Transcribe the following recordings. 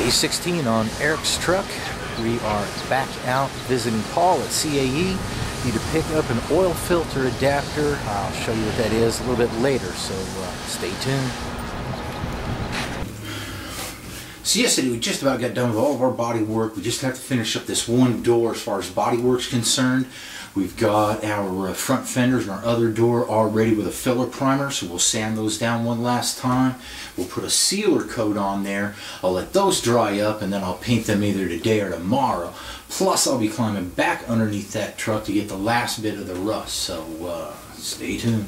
Day 16 on Eric's truck. We are back out visiting Paul at CAE. Need to pick up an oil filter adapter. I'll show you what that is a little bit later, so stay tuned. So yesterday we just about got done with all of our body work. We just have to finish up this one door as far as body work's concerned. We've got our front fenders and our other door all ready with a filler primer, so we'll sand those down one last time. We'll put a sealer coat on there. I'll let those dry up and then I'll paint them either today or tomorrow. Plus I'll be climbing back underneath that truck to get the last bit of the rust, so stay tuned.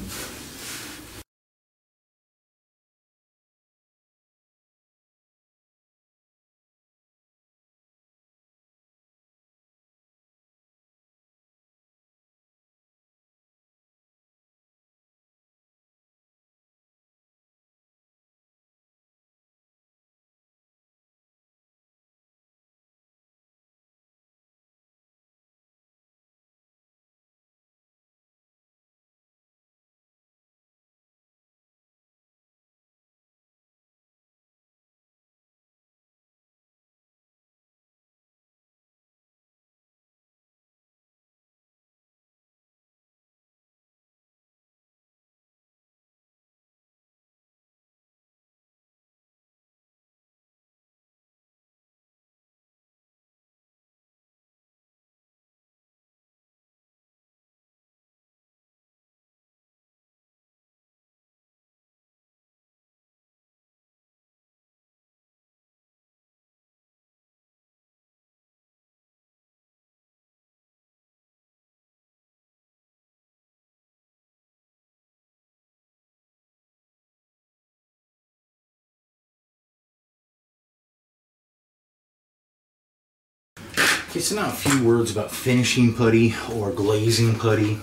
Okay, so now a few words about finishing putty or glazing putty.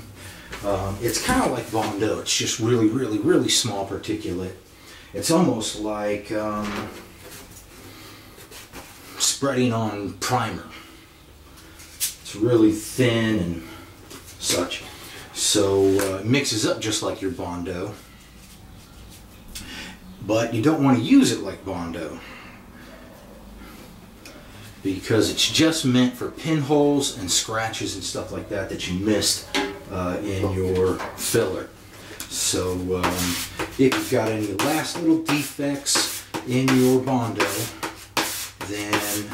It's kind of like Bondo. It's just really small particulate. It's almost like spreading on primer. It's really thin and such. So it mixes up just like your Bondo. But you don't want to use it like Bondo, because it's just meant for pinholes and scratches and stuff like that that you missed in your filler. So if you've got any last little defects in your Bondo, then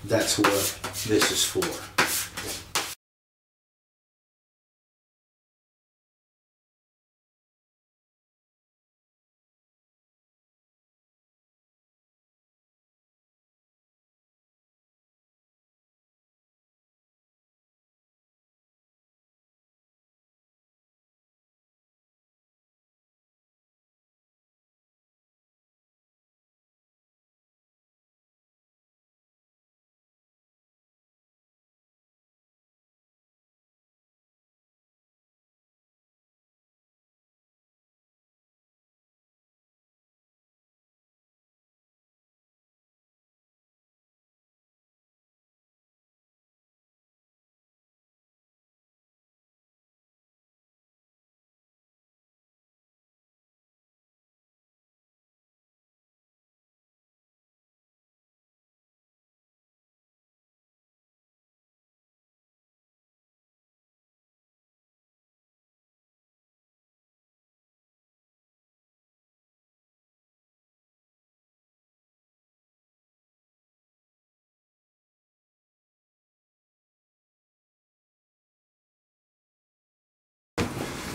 that's what this is for.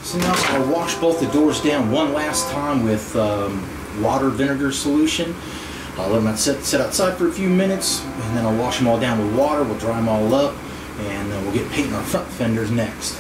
So now I'll wash both the doors down one last time with water vinegar solution. I'll let them sit outside for a few minutes, and then I'll wash them all down with water. We'll dry them all up, and we'll get painting our front fenders next.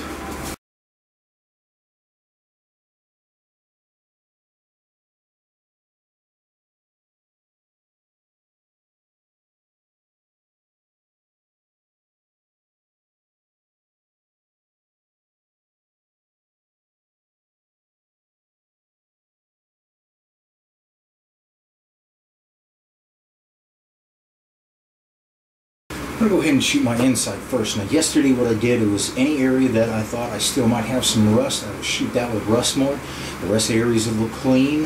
going to go ahead and shoot my inside first. Now yesterday what I did was any area that I thought I still might have some rust, I would shoot that with rust mode. The rest of the areas that look clean,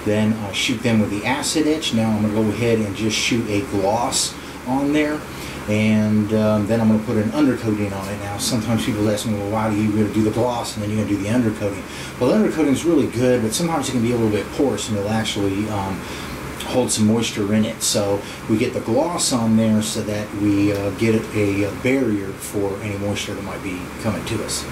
then I shoot them with the acid etch. Now I'm going to go ahead and just shoot a gloss on there. And then I'm going to put an undercoating on it. Now sometimes people ask me, well, why are you going to do the gloss and then you're going to do the undercoating? Well, the undercoating is really good, but sometimes it can be a little bit porous and it'll actually hold some moisture in it. So we get the gloss on there so that we get a barrier for any moisture that might be coming to us.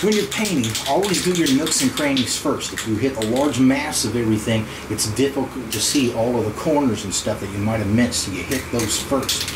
When you're painting, always do your nooks and crannies first. If you hit a large mass of everything, it's difficult to see all of the corners and stuff that you might have missed, so you hit those first.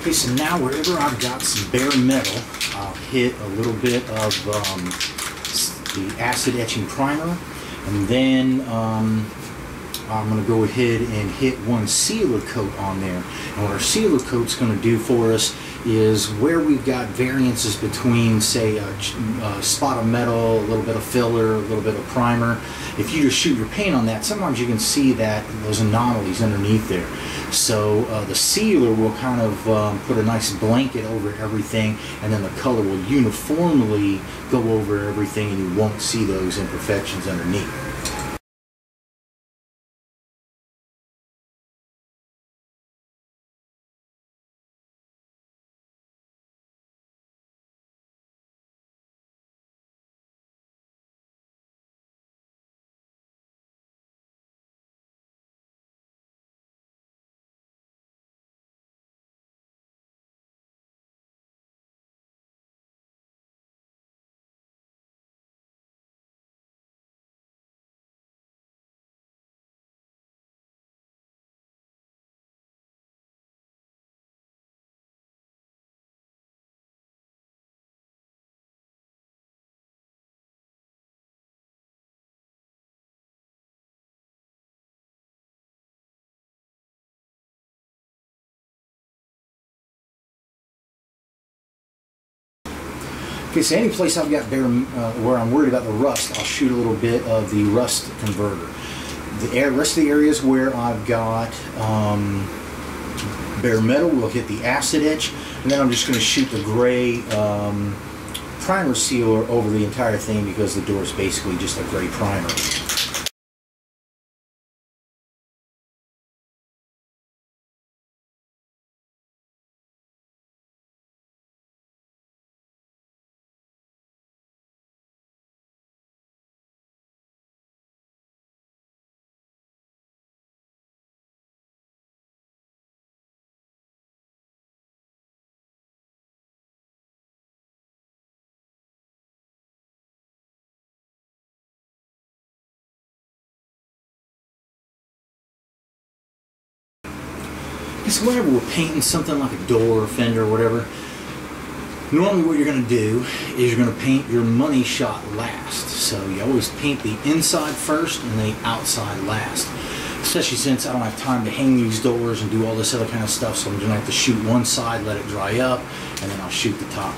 Okay, so now wherever I've got some bare metal, I'll hit a little bit of the acid etching primer, and then I'm going to go ahead and hit one sealer coat on there. And what our sealer coat's going to do for us is where we've got variances between, say, a spot of metal, a little bit of filler, a little bit of primer. If you just shoot your paint on that, sometimes you can see that those anomalies underneath there. So the sealer will kind of put a nice blanket over everything, and then the color will uniformly go over everything, and you won't see those imperfections underneath. Okay, so any place I've got bare, where I'm worried about the rust, I'll shoot a little bit of the rust converter. The rest of the areas where I've got bare metal, we'll hit the acid etch, and then I'm just going to shoot the gray primer sealer over the entire thing because the door is basically just a gray primer. So whenever we're painting something like a door or fender or whatever, normally what you're going to do is you're going to paint your money shot last. So you always paint the inside first and the outside last. Especially since I don't have time to hang these doors and do all this other kind of stuff, so I'm going to have to shoot one side, let it dry up, and then I'll shoot the top.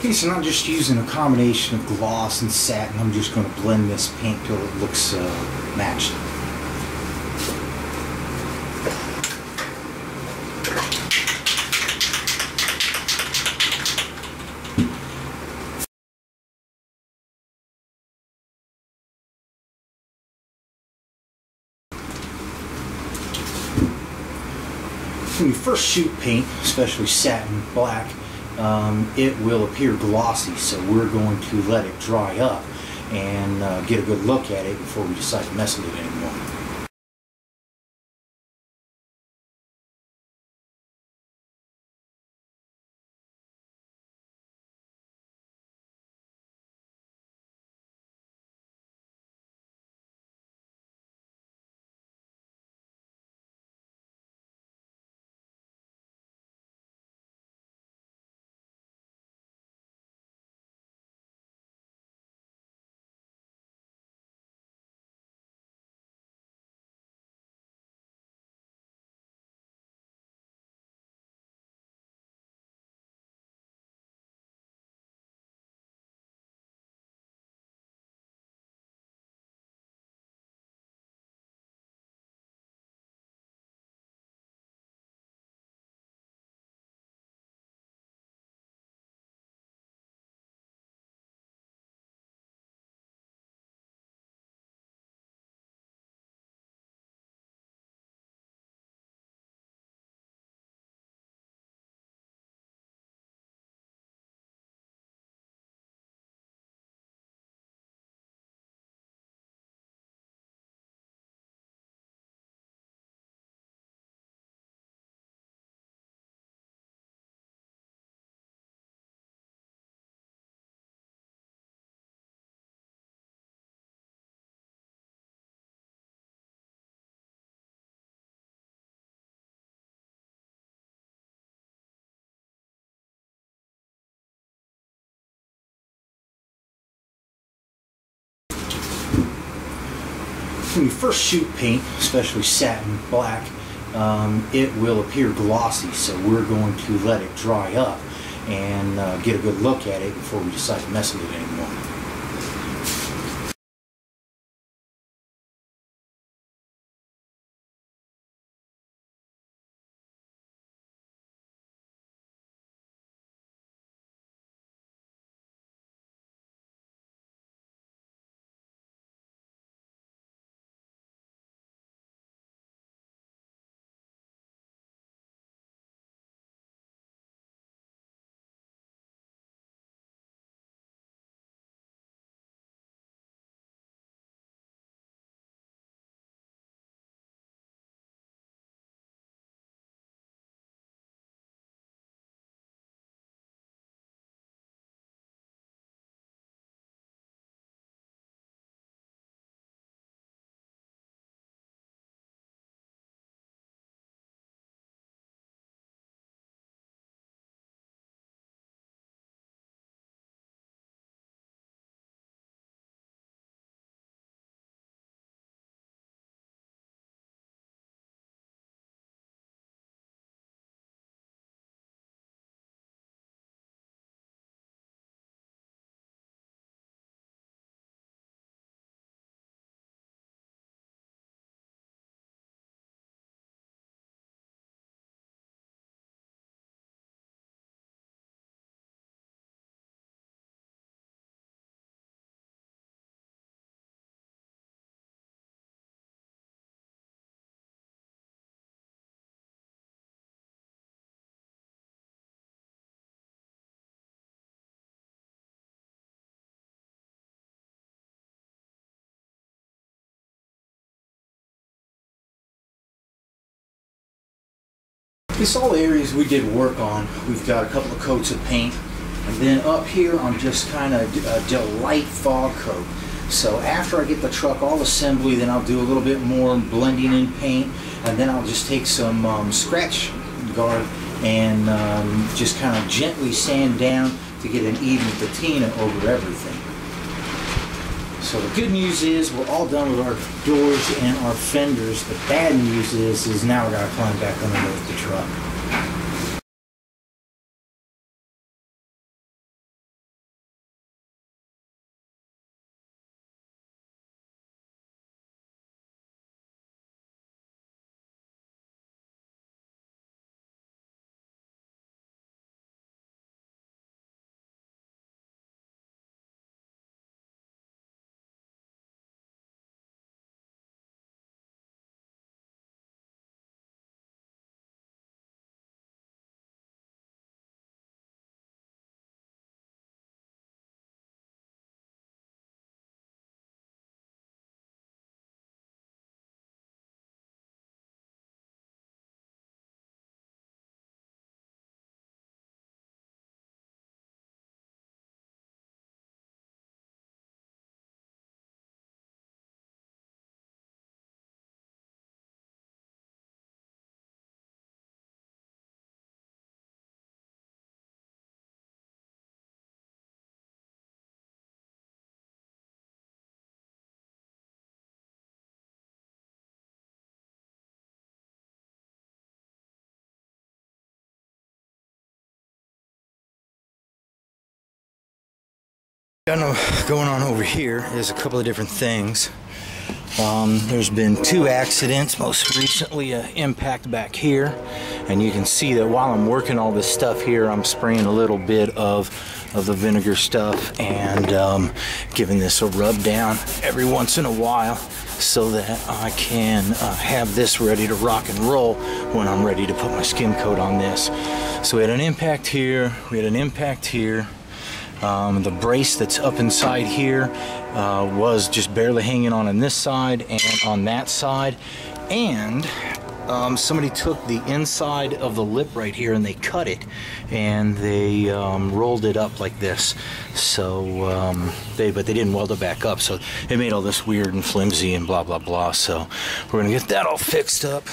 Okay, so now I'm just using a combination of gloss and satin. I'm just going to blend this paint till it looks matched. When you first shoot paint, especially satin black, it will appear glossy, so we're going to let it dry up and get a good look at it before we decide to mess with it anymore. When you first shoot paint, especially satin black, it will appear glossy, so we're going to let it dry up and get a good look at it before we decide to mess with it anymore. This all areas we did work on. We've got a couple of coats of paint, and then up here I'm just kind of a light fog coat. So after I get the truck all assembly, then I'll do a little bit more blending in paint, and then I'll just take some scratch guard and just kind of gently sand down to get an even patina over everything. So the good news is we're all done with our doors and our fenders. The bad news is now we got to climb back underneath the truck. Going on over here is a couple of different things. There's been 2 accidents, most recently an impact back here, and you can see that while I'm working all this stuff here, I'm spraying a little bit of the vinegar stuff and giving this a rub down every once in a while so that I can have this ready to rock and roll when I'm ready to put my skim coat on this. So we had an impact here, we had an impact here. The brace that's up inside here was just barely hanging on this side and on that side, and somebody took the inside of the lip right here and they cut it and they rolled it up like this. So but they didn't weld it back up, so it made all this weird and flimsy and blah blah blah. So we're gonna get that all fixed up.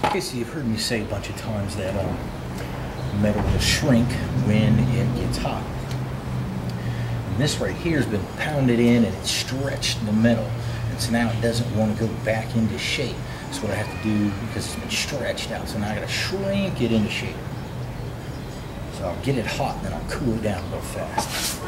Okay, so you've heard me say a bunch of times that metal will shrink when it gets hot. And this right here has been pounded in and it's stretched the metal. And so now it doesn't want to go back into shape. That's what I have to do because it's been stretched out. So now I got to shrink it into shape. So I'll get it hot and then I'll cool it down real fast.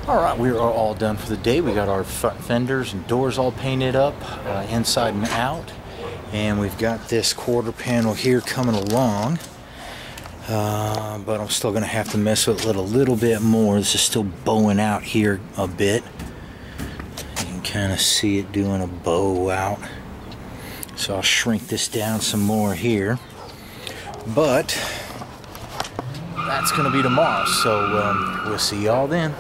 Alright, we are all done for the day. We got our front fenders and doors all painted up, inside and out. And we've got this quarter panel here coming along. But I'm still going to have to mess with it a little bit more. This is still bowing out here a bit. You can kind of see it doing a bow out. So I'll shrink this down some more here. But that's going to be tomorrow. So we'll see y'all then.